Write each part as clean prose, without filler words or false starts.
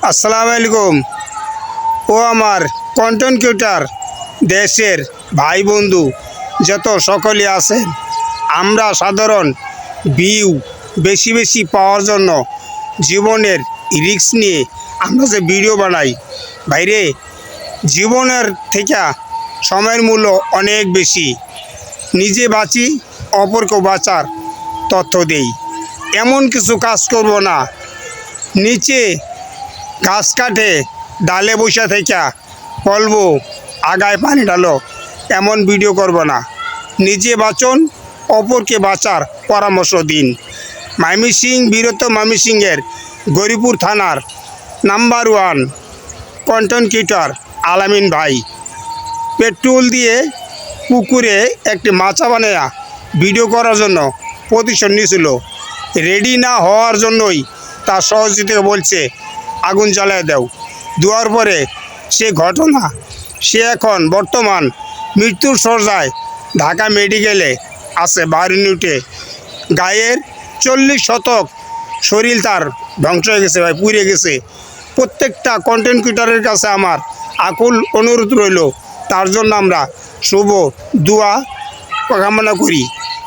আসসালামু আলাইকুম। ও আমার কন্টেন্ট ক্রিয়েটর দেশের ভাই বন্ধু যত সকলে আছেন, আমরা সাধারণ ভিউ বেশি বেশি পাওয়ার জন্য জীবনের রিস্ক নিয়ে আমরা যে ভিডিও বানাই, বাইরে জীবনের থেকে সময়ের মূল্য অনেক বেশি। নিজে বাঁচি, অপরকে বাঁচার তথ্য দেই। এমন কিছু কাজ করব না নিচে গাছ কাটে ডালে বসে থেকে বলবো আগায় পানি ঢালো, এমন ভিডিও করব না। নিজে বাঁচুন, অপরকে বাঁচার পরামর্শ দিন। ময়মনসিংহের গরিপুর থানার নাম্বার 1 কন্টেন্ট ক্রিয়েটর আলামিন ভাই পেট্রোল দিয়ে পুকুরে একটি মাচা বানায়া ভিডিও করার জন্য প্রতিশোধ নিয়েছিল। রেডি না হওয়ার জন্যই তার সহযোগীকে বলছে আগুন জ্বালিয়ে দাও। দেওয়ার পরে সে ঘটনা, সে এখন বর্তমান মৃত্যুর শয্যায় ঢাকা মেডিকেলে আছে। বারুনিউটে গায়ের 40% শরীর তার ধ্বংস হয়ে গেছে, ভাই পুড়ে গেছে। প্রত্যেকটা কন্টেন্ট ক্রিয়েটরের কাছে আমার আকুল অনুরোধ রইল, তার জন্য আমরা শুভ দোয়া কামনা করি,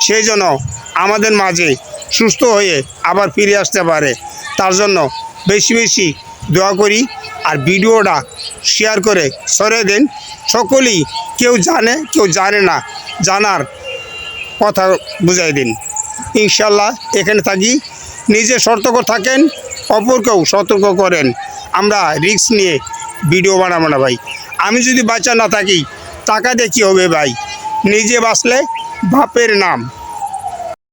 সেই জন্য আমাদের মাঝে সুস্থ হয়ে আবার ফিরে আসতে পারে। তার জন্য বেশি বেশি দোয়া করি। আর ভিডিওটা শেয়ার করে ছড়িয়ে দেন। সকলেই, কেউ জানে কেউ জানে না, জানার কথা বুঝাই দিন। ইনশাল্লাহ এখানে থাকি। নিজে সতর্ক থাকেন, অপরকেও সতর্ক করেন। আমরা রিস্ক নিয়ে ভিডিও বানাবো না ভাই। আমি যদি বাচ্চা না থাকি, টাকা দিয়ে কী হবে ভাই? নিজে বাঁচলে বাপের নাম।